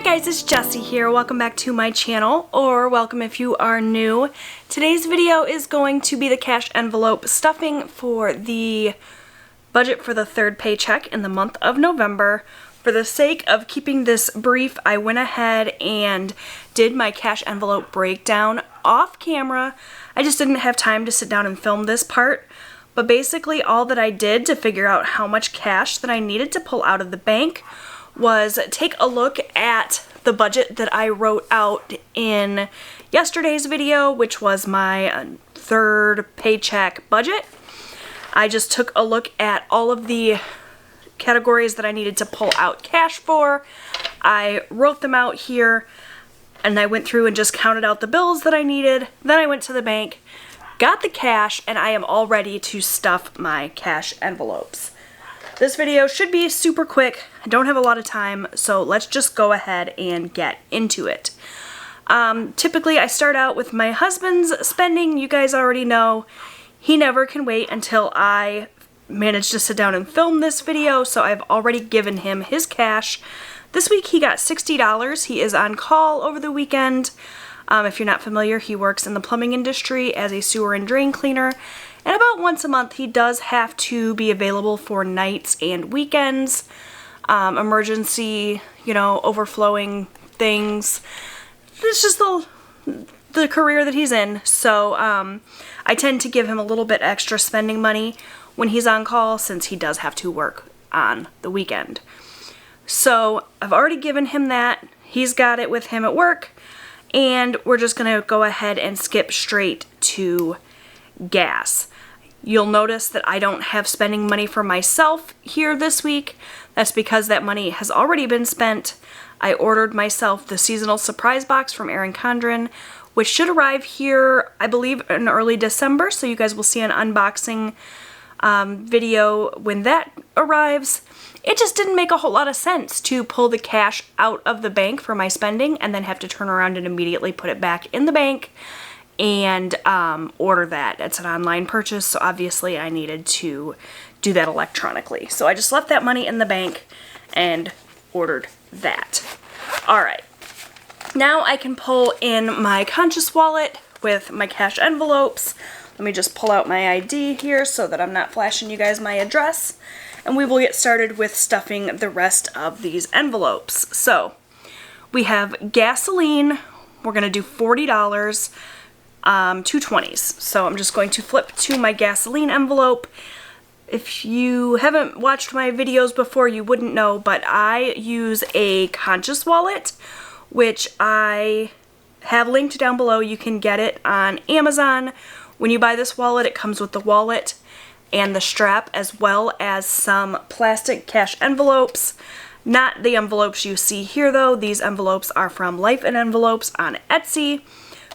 Hi guys, it's Jessie here. Welcome back to my channel, or welcome if you are new. Today's video is going to be the cash envelope stuffing for the budget for the third paycheck in the month of November. For the sake of keeping this brief, I went ahead and did my cash envelope breakdown off camera. I just didn't have time to sit down and film this part. But basically all that I did to figure out how much cash that I needed to pull out of the bank was take a look at the budget that I wrote out in yesterday's video, which was my third paycheck budget. I just took a look at all of the categories that I needed to pull out cash for. I wrote them out here and I went through and just counted out the bills that I needed. Then I went to the bank, got the cash, and I am all ready to stuff my cash envelopes. This video should be super quick. I don't have a lot of time, so let's just go ahead and get into it. Typically, I start out with my husband's spending. You guys already know he never can wait until I manage to sit down and film this video, so I've already given him his cash. This week he got $60. He is on call over the weekend. If you're not familiar, he works in the plumbing industry as a sewer and drain cleaner. And about once a month, he does have to be available for nights and weekends, emergency, overflowing things. It's just the career that he's in. So I tend to give him a little bit extra spending money when he's on call, since he does have to work on the weekend. So I've already given him that. He's got it with him at work. And we're just going to go ahead and skip straight to gas. You'll notice that I don't have spending money for myself here this week. That's because that money has already been spent. I ordered myself the seasonal surprise box from Erin Condren, which should arrive here, I believe, in early December. So you guys will see an unboxing video when that arrives. It just didn't make a whole lot of sense to pull the cash out of the bank for my spending and then have to turn around and immediately put it back in the bank and order that. It's an online purchase, so obviously I needed to do that electronically. So I just left that money in the bank and ordered that. Alright, now I can pull in my conscious wallet with my cash envelopes. Let me just pull out my ID here so that I'm not flashing you guys my address. And we will get started with stuffing the rest of these envelopes. So we have gasoline. We're going to do $40, 220s. So I'm just going to flip to my gasoline envelope. If you haven't watched my videos before, you wouldn't know, but I use a conscious wallet, which I have linked down below. You can get it on Amazon. When you buy this wallet, it comes with the wallet and the strap, as well as some plastic cash envelopes. Not the envelopes you see here though. These envelopes are from Life in Envelopes on Etsy,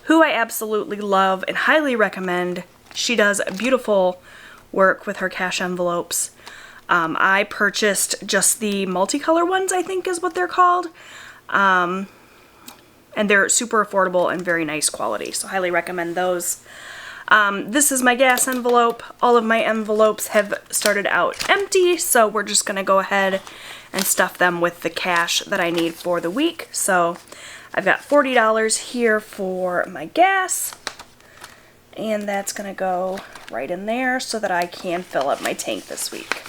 who I absolutely love and highly recommend. She does beautiful work with her cash envelopes. I purchased just the multicolor ones, I think is what they're called. And they're super affordable and very nice quality, so highly recommend those. This is my gas envelope. All of my envelopes have started out empty, so we're just going to go ahead and stuff them with the cash that I need for the week. So I've got $40 here for my gas, and that's going to go right in there so that I can fill up my tank this week.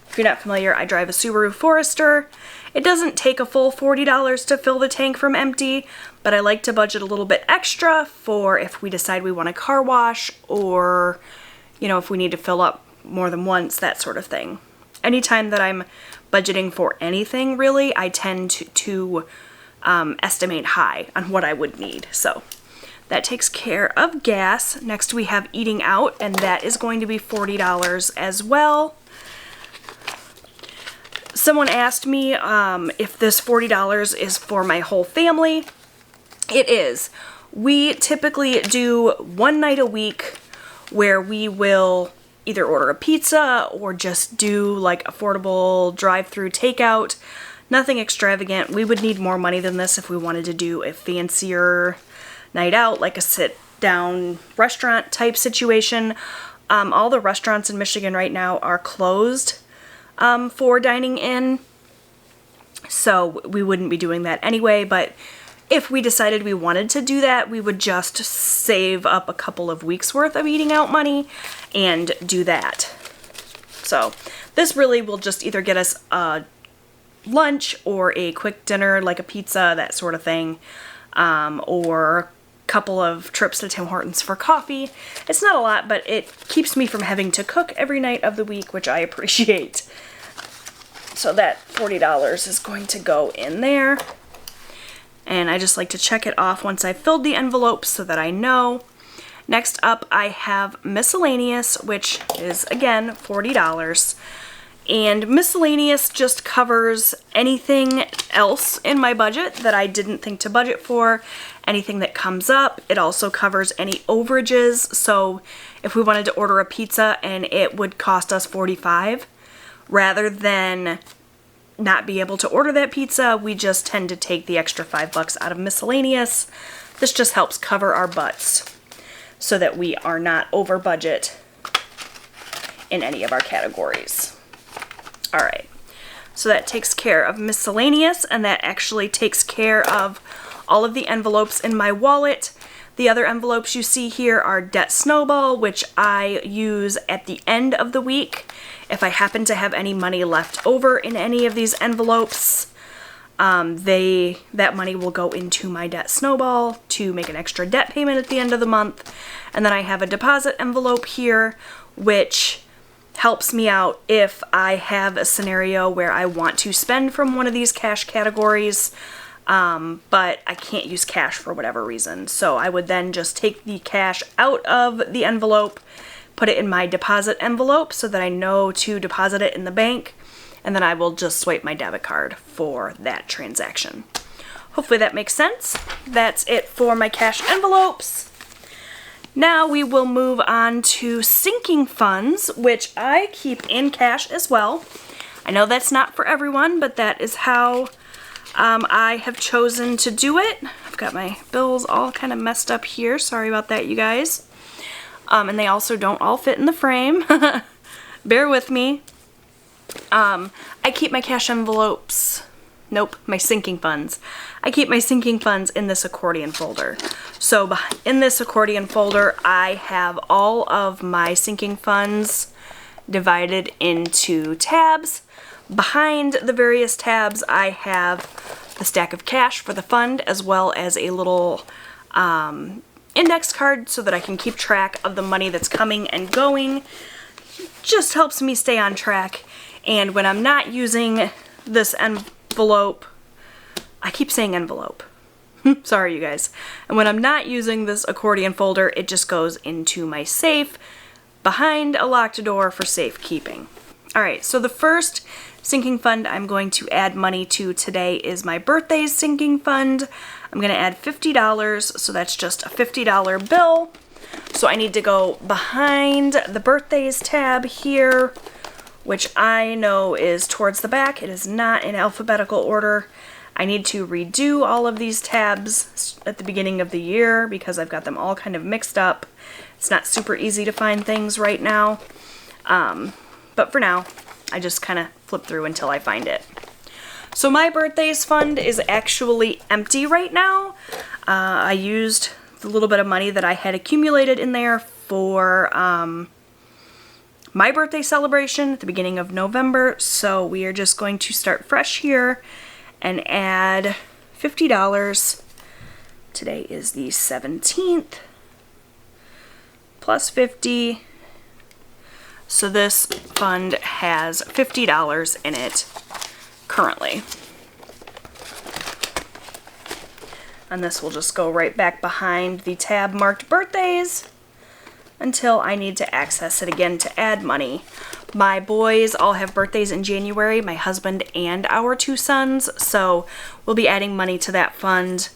If you're not familiar, I drive a Subaru Forester. It doesn't take a full $40 to fill the tank from empty, but I like to budget a little bit extra for if we decide we want a car wash, or, if we need to fill up more than once, that sort of thing. Anytime that I'm budgeting for anything, really, I tend to estimate high on what I would need. So that takes care of gas. Next we have eating out, and that is going to be $40 as well. Someone asked me if this $40 is for my whole family. It is. We typically do one night a week where we will either order a pizza or just do like affordable drive-through takeout. Nothing extravagant. We would need more money than this if we wanted to do a fancier night out, like a sit-down restaurant type situation. All the restaurants in Michigan right now are closed for dining in. So we wouldn't be doing that anyway, but if we decided we wanted to do that, we would just save up a couple of weeks worth of eating out money and do that. So this really will just either get us a lunch or a quick dinner, like a pizza, that sort of thing, or a couple of trips to Tim Hortons for coffee. It's not a lot, but it keeps me from having to cook every night of the week, which I appreciate. So that $40 is going to go in there. And I just like to check it off once I've filled the envelope so that I know. Next up, I have miscellaneous, which is, again, $40. And miscellaneous just covers anything else in my budget that I didn't think to budget for, anything that comes up. It also covers any overages. So if we wanted to order a pizza and it would cost us $45, rather than not be able to order that pizza, we just tend to take the extra $5 out of miscellaneous. This just helps cover our butts so that we are not over budget in any of our categories. All right, so that takes care of miscellaneous, and that actually takes care of all of the envelopes in my wallet. The other envelopes you see here are Debt Snowball, which I use at the end of the week. If I happen to have any money left over in any of these envelopes, that money will go into my Debt Snowball to make an extra debt payment at the end of the month. And then I have a deposit envelope here, which helps me out if I have a scenario where I want to spend from one of these cash categories, but I can't use cash for whatever reason. So I would then just take the cash out of the envelope, put it in my deposit envelope so that I know to deposit it in the bank, and then I will just swipe my debit card for that transaction. Hopefully that makes sense. That's it for my cash envelopes. Now we will move on to sinking funds, which I keep in cash as well. I know that's not for everyone, but that is how I have chosen to do it. I've got my bills all kind of messed up here. Sorry about that, you guys. And they also don't all fit in the frame. Bear with me. I keep my cash envelopes, my sinking funds. I keep my sinking funds in this accordion folder. So in this accordion folder, I have all of my sinking funds divided into tabs. Behind the various tabs, I have the stack of cash for the fund, as well as a little index card so that I can keep track of the money that's coming and going. Just helps me stay on track. And when I'm not using this envelope, I keep saying envelope. Sorry, you guys. And when I'm not using this accordion folder, it just goes into my safe behind a locked door for safekeeping. All right, so the first sinking fund I'm going to add money to today is my birthday sinking fund. I'm going to add $50, so that's just a $50 bill. So I need to go behind the birthdays tab here, which I know is towards the back. It is not in alphabetical order. I need to redo all of these tabs at the beginning of the year because I've got them all kind of mixed up. It's not super easy to find things right now. But for now, I just kind of flip through until I find it. So my birthdays fund is actually empty right now. I used the little bit of money that I had accumulated in there for my birthday celebration at the beginning of November. So we are just going to start fresh here and add $50. Today is the 17th, plus 50. So this fund has $50 in it currently. And this will just go right back behind the tab marked birthdays until I need to access it again to add money. My boys all have birthdays in January, my husband and our two sons, so we'll be adding money to that fund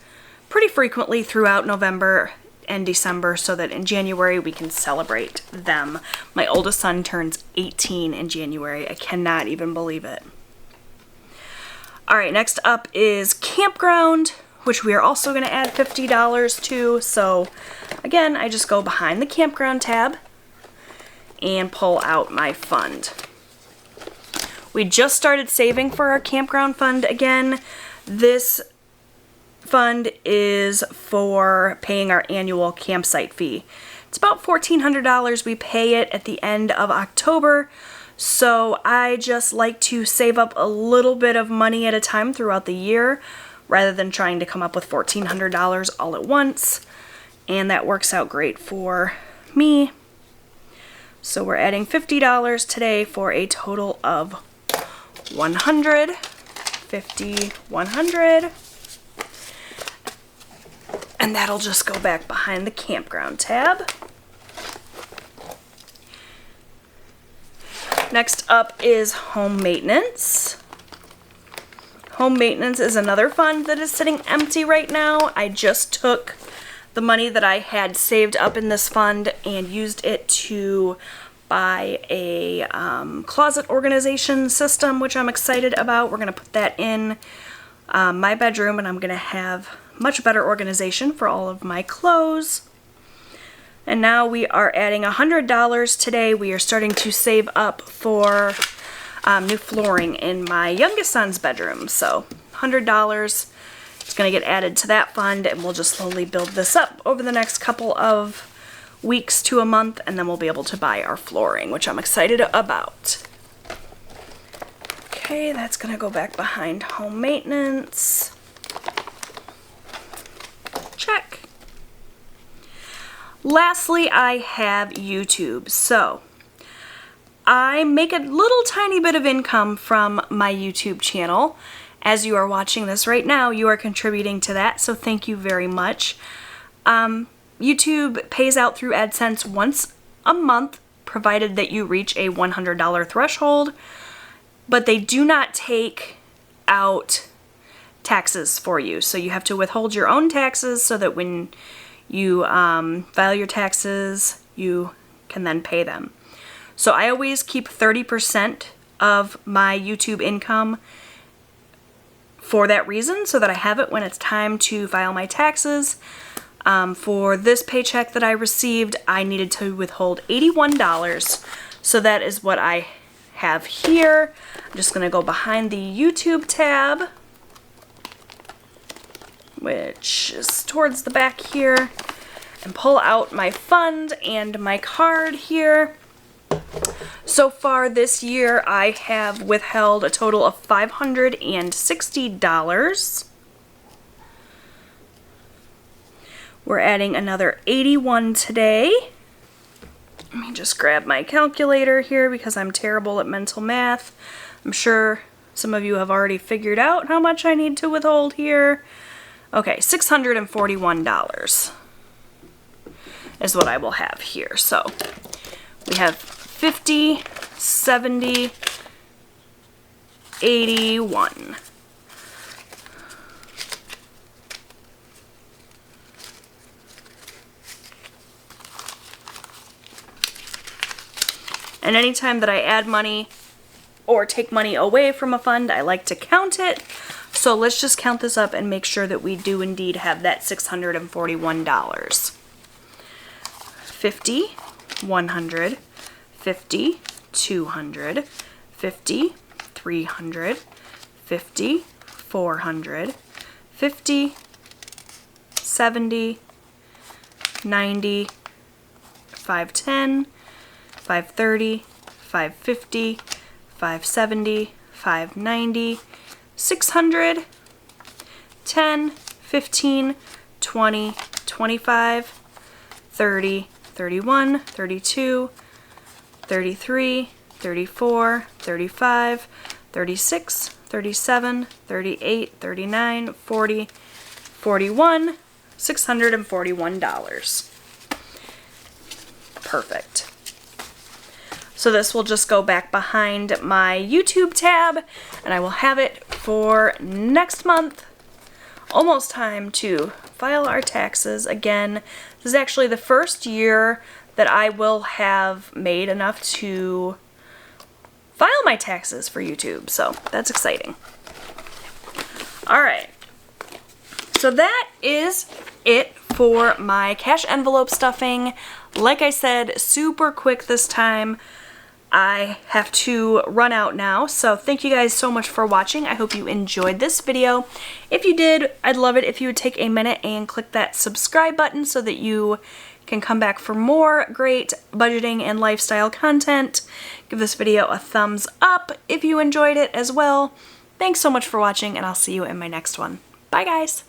pretty frequently throughout November and December so that in January we can celebrate them. My oldest son turns 18 in January. I cannot even believe it. All right, next up is campground, which we are also going to add $50 to. So again, I just go behind the campground tab and pull out my fund. We just started saving for our campground fund again. This fund is for paying our annual campsite fee. It's about $1,400. We pay it at the end of October. So I just like to save up a little bit of money at a time throughout the year rather than trying to come up with $1,400 all at once. And that works out great for me. So we're adding $50 today for a total of $100. 50, 100. And that'll just go back behind the campground tab. Next up is home maintenance. Home maintenance is another fund that is sitting empty right now. I just took the money that I had saved up in this fund and used it to buy a closet organization system, which I'm excited about. We're going to put that in my bedroom, and I'm going to have much better organization for all of my clothes. And now we are adding $100 today. We are starting to save up for new flooring in my youngest son's bedroom. So $100 is going to get added to that fund, and we'll just slowly build this up over the next couple of weeks to a month, and then we'll be able to buy our flooring, which I'm excited about. Okay, that's going to go back behind home maintenance. Check. Lastly, I have YouTube. So I make a little tiny bit of income from my YouTube channel. As you are watching this right now, you are contributing to that, so thank you very much. YouTube pays out through AdSense once a month, provided that you reach a $100 threshold, but they do not take out taxes for you. So you have to withhold your own taxes so that when you file your taxes, you can then pay them. So I always keep 30% of my YouTube income for that reason, so that I have it when it's time to file my taxes. For this paycheck that I received, I needed to withhold $81. So that is what I have here. I'm just going to go behind the YouTube tab, which is towards the back here, and pull out my fund and my card here. So far this year, I have withheld a total of $560. We're adding another 81 today. Let me just grab my calculator here because I'm terrible at mental math. I'm sure some of you have already figured out how much I need to withhold here. Okay, $641 is what I will have here. So we have 50, 70, 81. And anytime that I add money or take money away from a fund, I like to count it. So let's just count this up and make sure that we do indeed have that $641. 50, 100, 50, 200, 50, 300, 50, 400, 50, 70, 90, 510, 530, 550, 570, 590, 600, 10, 15, 20, 25, 30, 31, 32, 33, 34, 35, 36, 37, 38, 39, 40, 41, $641. Perfect. So this will just go back behind my YouTube tab, and I will have it for next month. Almost time to file our taxes again. This is actually the first year that I will have made enough to file my taxes for YouTube, so that's exciting. Alright, so that is it for my cash envelope stuffing. Like I said, super quick this time. I have to run out now, so thank you guys so much for watching. I hope you enjoyed this video. If you did, I'd love it if you would take a minute and click that subscribe button so that you can come back for more great budgeting and lifestyle content. Give this video a thumbs up if you enjoyed it as well. Thanks so much for watching, and I'll see you in my next one. Bye, guys!